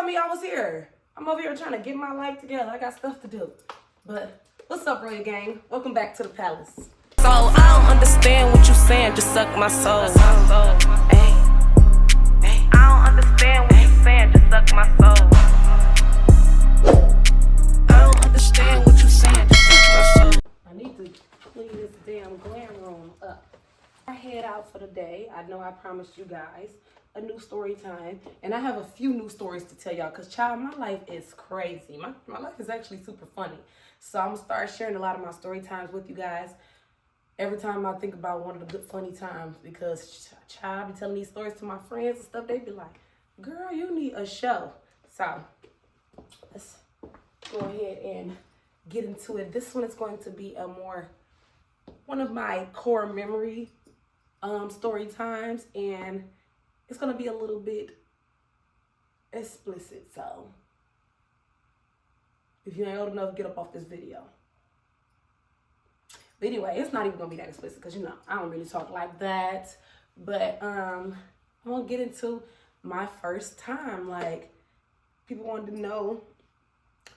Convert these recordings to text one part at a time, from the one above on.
me I was here. I'm over here trying to get my life together. I got stuff to do. But what's up, Royal Gang? Welcome back to the palace. So I don't understand what you saying, just suck my soul. Ay. I don't understand what you saying, just suck my soul. I don't understand what you saying, just suck my soul. I need to clean this damn glam room up. I head out for the day. I know I promised you guys a new story time, and I have a few new stories to tell y'all because, child, my life is crazy. My life is actually super funny. So I'm gonna start sharing a lot of my story times with you guys every time I think about one of the good funny times, because child, I be telling these stories to my friends and stuff. They be like, girl, you need a show. So let's go ahead and get into it. This one is going to be one of my core memory story times, and it's gonna be a little bit explicit. So if you ain't old enough, get up off this video. But anyway, it's not even gonna be that explicit because, you know, I don't really talk like that. But I'm gonna get into my first time. Like, people wanted to know,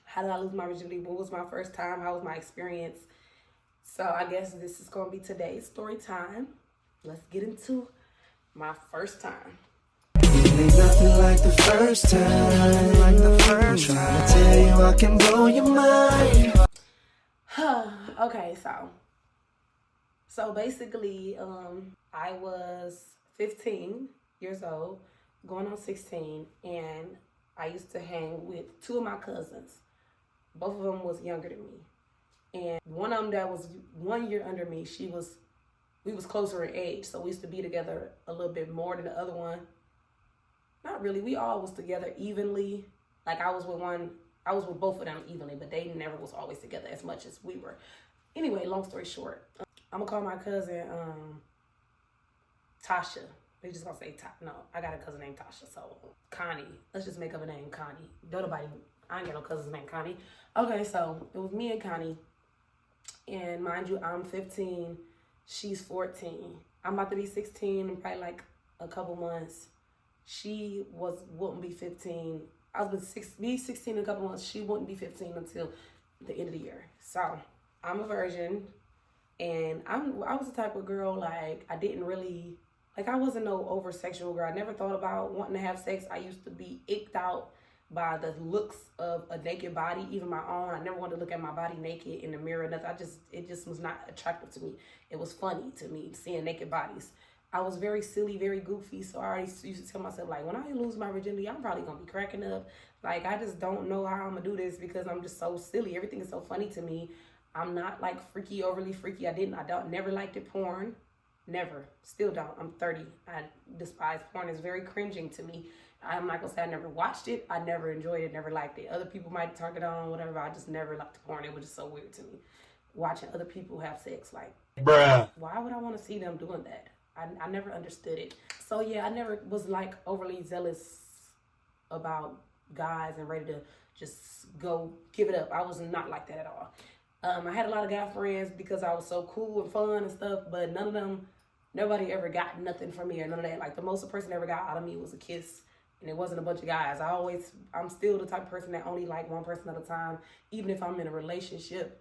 how did I lose my virginity? What was my first time? How was my experience? So I guess this is gonna be today's story time. Let's get into my first time. Ain't nothing like the first time. Trying to tell you I can blow your mind. Okay, so basically, I was 15 years old, going on 16, and I used to hang with two of my cousins. Both of them was younger than me, and one of them that was 1 year under me, we was closer in age, so we used to be together a little bit more than the other one. Not really, we all was together evenly. Like, I was with both of them evenly, but they never was always together as much as we were. Anyway, long story short, I'm gonna call my cousin Tasha. We just gonna say no, I got a cousin named Tasha, so Connie. Let's just make up a name, Connie. I ain't got no cousins named Connie. Okay, so it was me and Connie, and mind you, I'm 15, she's 14. I'm about to be 16 in probably like a couple months. She wouldn't be 15. I was be 16 in a couple months. She wouldn't be 15 until the end of the year. So I'm a virgin, and I was the type of girl, like, I didn't really, like, I wasn't no over sexual girl. I never thought about wanting to have sex. I used to be icked out by the looks of a naked body, even my own. I never wanted to look at my body naked in the mirror. Nothing. It just was not attractive to me. It was funny to me seeing naked bodies. I was very silly, very goofy, so I already used to tell myself, like, when I lose my virginity, I'm probably going to be cracking up. Like, I just don't know how I'm going to do this because I'm just so silly. Everything is so funny to me. I'm not, like, freaky, overly freaky. Never liked it, porn. Never. Still don't. I'm 30. I despise porn. It's very cringing to me. I'm not going to say I never watched it. I never enjoyed it, never liked it. Other people might turn it on, whatever. I just never liked the porn. It was just so weird to me. Watching other people have sex, like, bruh, why would I want to see them doing that? I never understood it. So yeah, I never was like overly zealous about guys and ready to just go give it up. I was not like that at all. I had a lot of guy friends because I was so cool and fun and stuff, but nobody ever got nothing from me or none of that. Like, the most a person ever got out of me was a kiss, and it wasn't a bunch of guys. I'm still the type of person that only like one person at a time. Even if I'm in a relationship,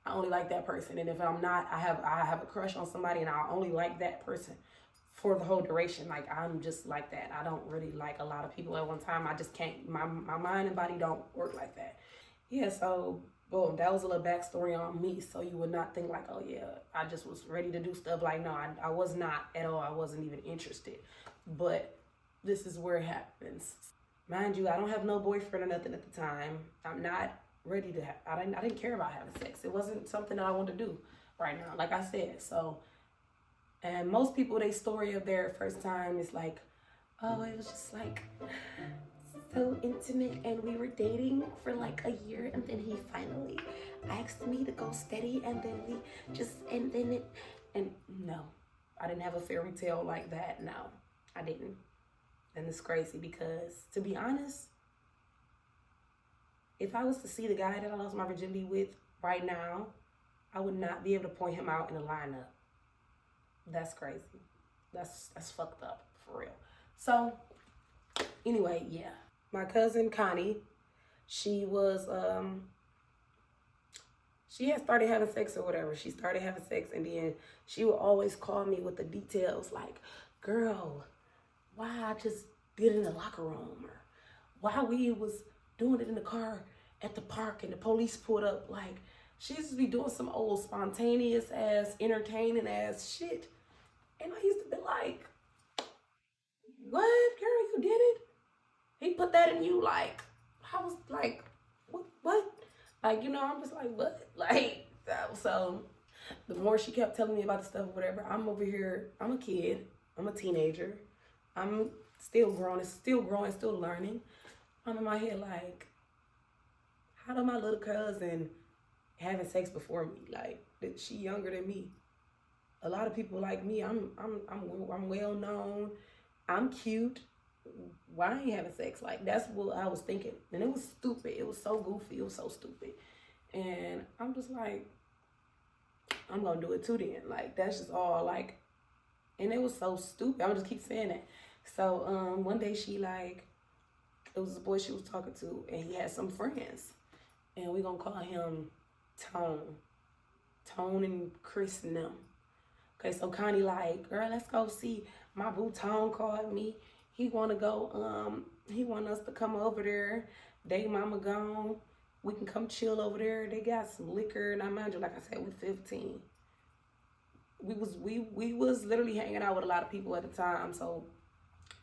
I only like that person, and if I'm not, I have a crush on somebody, and I only like that person for the whole duration. Like, I'm just like that. I don't really like a lot of people at one time. I just can't. My mind and body don't work like that. Yeah. So boom, that was a little backstory on me, so you would not think like, oh yeah, I just was ready to do stuff. Like, no, I was not at all. I wasn't even interested. But this is where it happens. Mind you, I don't have no boyfriend or nothing at the time. I'm not ready to have, I didn't care about having sex. It wasn't something that I wanted to do right now, like I said. So, and most people, their story of their first time is like, oh, it was just like so intimate, and we were dating for like a year, and then he finally asked me to go steady, and then no, I didn't have a fairy tale like that. No, I didn't. And it's crazy because, to be honest, if I was to see the guy that I lost my virginity with right now, I would not be able to point him out in a lineup. That's crazy. That's fucked up, for real. So, anyway, yeah. my cousin Connie, she was, she had started having sex or whatever. She started having sex, and then she would always call me with the details like, girl, why I just did it in the locker room, or why we was doing it in the car at the park and the police pulled up. Like, she used to be doing some old spontaneous ass, entertaining ass shit. And I used to be like, what, girl, you did it? He put that in you? Like, I was like, what? Like, you know, I'm just like, what? Like, so the more she kept telling me about the stuff or whatever, I'm over here, I'm a kid, I'm a teenager, I'm still growing, still learning. I'm in my head like, how did my little cousin having sex before me? Like, she younger than me. A lot of people like me, I'm well known, I'm cute. Why I ain't having sex? Like, that's what I was thinking. And it was stupid. It was so goofy. It was so stupid. And I'm just like, I'm gonna do it too then. Like, that's just all like, and it was so stupid. I would just keep saying that. So one day she like, it was this boy she was talking to, and he had some friends. And we gonna call him Tone. Tone and Chris and them. Okay, so Connie like, girl, let's go see. My boo Tone called me. He wanna go, he want us to come over there. They mama gone. We can come chill over there. They got some liquor, and I mind you, like I said, we're 15. We was literally hanging out with a lot of people at the time, so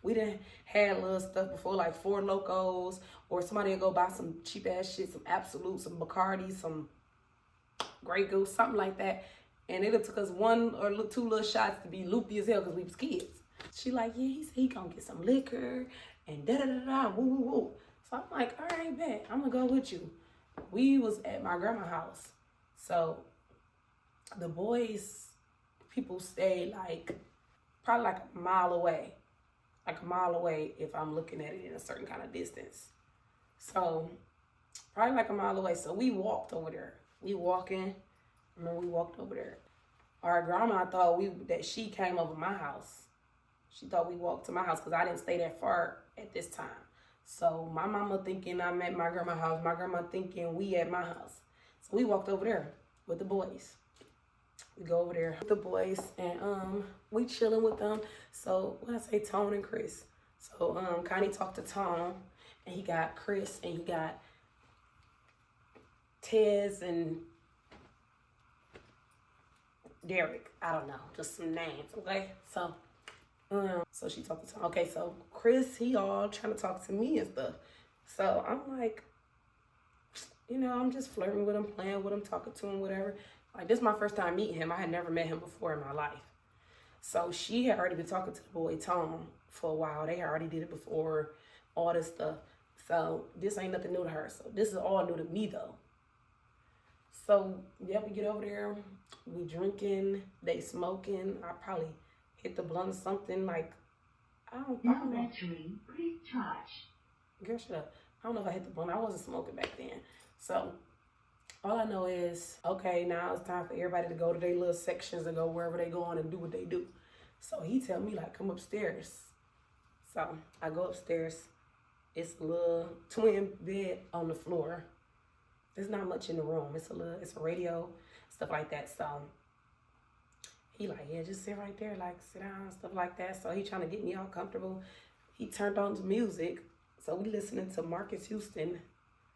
we done had little stuff before, like Four Locos, or somebody would go buy some cheap ass shit, some Absolute, some Bacardi, some Grey Goose, something like that. And it took us one or two little shots to be loopy as hell because we was kids. She like, yeah, he said he gonna get some liquor and da-da-da-da, woo-woo-woo. So I'm like, all right, bet, I'm gonna go with you. We was at my grandma's house. So the boys, people stay like, probably like a mile away. Like a mile away if I'm looking at it in a certain kind of distance. So probably like a mile away. So we walked over there. We walked over there. Our grandma thought that she came over my house. She thought we walked to my house because I didn't stay that far at this time. So my mama thinking I'm at my grandma's house. My grandma thinking we at my house. So we walked over there with the boys. We go over there with the boys and we chilling with them. So when I say Tone and Chris, so Connie talked to Tone and he got Chris and he got Tez and Derek. I don't know, just some names, okay? So she talked to Tone. Okay, so Chris, he all trying to talk to me and stuff. So I'm like, you know, I'm just flirting with him, playing with him, talking to him, whatever. Like, this is my first time meeting him. I had never met him before in my life. So she had already been talking to the boy Tom for a while. They already did it before, all this stuff. So this ain't nothing new to her. So this is all new to me, though. So, yeah, we get over there. We drinking. They smoking. I probably hit the blunt or something. Like, I don't know. Battery, please charge. Girl, shut up. I don't know if I hit the blunt. I wasn't smoking back then. So all I know is, okay, now it's time for everybody to go to their little sections and go wherever they going and do what they do. So he tell me, like, come upstairs. So I go upstairs. It's a little twin bed on the floor. There's not much in the room. It's a radio, stuff like that. So he like, yeah, just sit right there, like sit down, stuff like that. So he trying to get me all comfortable. He turned on the music. So we listening to Marcus Houston.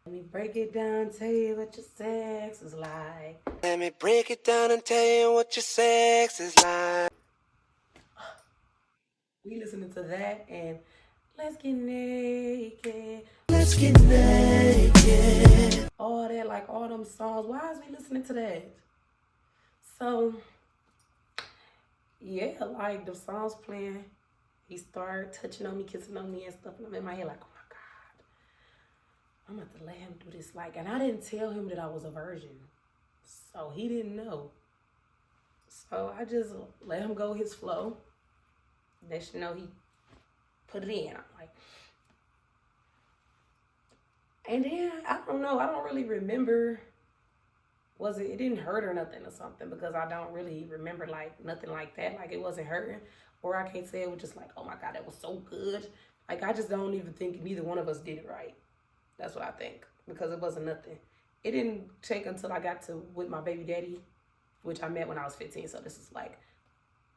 Let me break it down, tell you what your sex is like. Let me break it down and tell you what your sex is like. We listening to that and let's get naked. Let's get naked. All that, like all them songs. Why is we listening to that? So, yeah, like the songs playing. He started touching on me, kissing on me and stuff. And I'm in my head like, oh my God, I'm about to let him do this. Like, and I didn't tell him that I was a virgin. So he didn't know. So I just let him go his flow. Let you know he put it in. I'm like, and then I don't know. I don't really remember. It didn't hurt or nothing or something, because I don't really remember like nothing like that. Like it wasn't hurting, or I can't say it was just like, oh my God, that was so good, Like, I just don't even think neither one of us did it right. That's what I think, because it wasn't nothing. It didn't take until I got to with my baby daddy, which I met when I was 15. So this is like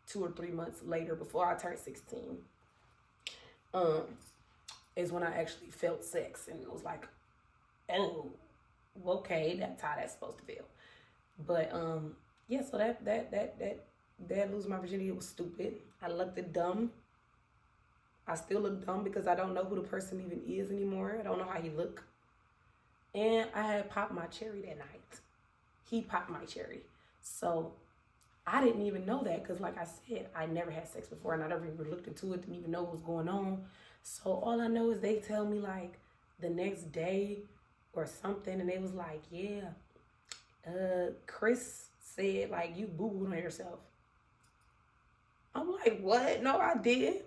2 or 3 months later, before I turned 16. Is when I actually felt sex, and it was like, oh, okay, that's how that's supposed to feel. But yeah, so that losing my virginity was stupid. I looked dumb. I still look dumb because I don't know who the person even is anymore. I don't know how he look. And I had popped my cherry that night. He popped my cherry. So I didn't even know that because, like I said, I never had sex before and I never even looked into it, didn't even know what was going on. So all I know is they tell me like the next day or something, and they was like, yeah, Chris said like you boo-booed on yourself. I'm like, what? No, I didn't.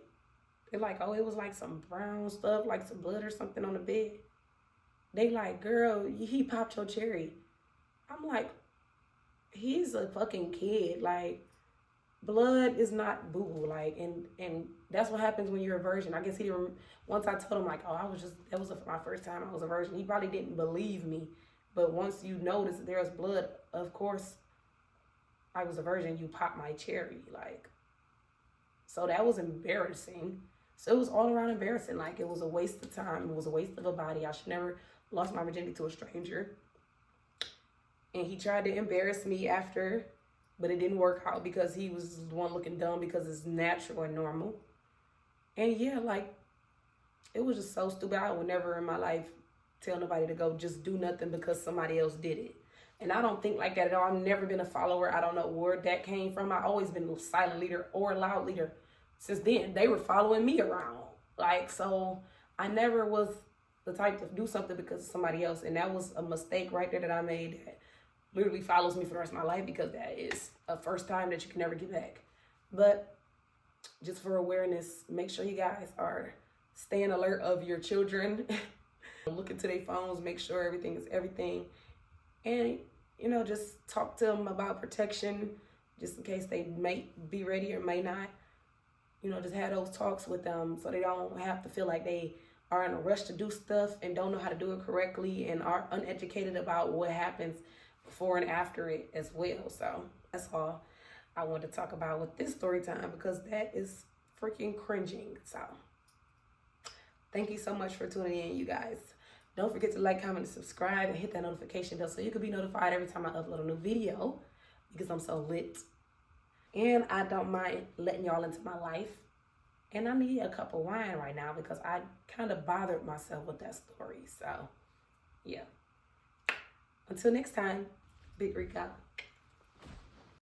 They're like, oh, it was like some brown stuff, like some blood or something on the bed. They like, girl, he popped your cherry. I'm like, he's a fucking kid. Like, blood is not boo-boo. Like, and that's what happens when you're a virgin. I guess he didn't, once I told him like, oh, that was my first time I was a virgin. He probably didn't believe me. But once you notice there's blood, of course, I was a virgin. You popped my cherry. Like, so that was embarrassing. So it was all around embarrassing. Like, it was a waste of time. It was a waste of a body. I should never lost my virginity to a stranger. And he tried to embarrass me after, but it didn't work out because he was the one looking dumb because it's natural and normal. And yeah, like, it was just so stupid. I would never in my life tell nobody to go just do nothing because somebody else did it. And I don't think like that at all. I've never been a follower. I don't know where that came from. I've always been a silent leader or a loud leader. Since then, they were following me around. Like, so I never was the type to do something because of somebody else. And that was a mistake right there that I made that literally follows me for the rest of my life, because that is a first time that you can never get back. But just for awareness, make sure you guys are staying alert of your children. Look into their phones, make sure everything is everything. And, you know, just talk to them about protection, just in case they may be ready or may not. You know, just have those talks with them so they don't have to feel like they are in a rush to do stuff and don't know how to do it correctly and are uneducated about what happens before and after it as well. So that's all I wanted to talk about with this story time, because that is freaking cringing. So thank you so much for tuning in, you guys. Don't forget to like, comment, and subscribe, and hit that notification bell so you can be notified every time I upload a new video, because I'm so lit. And I don't mind letting y'all into my life. And I need a cup of wine right now because I kind of bothered myself with that story. So, yeah. Until next time, Big Reeka.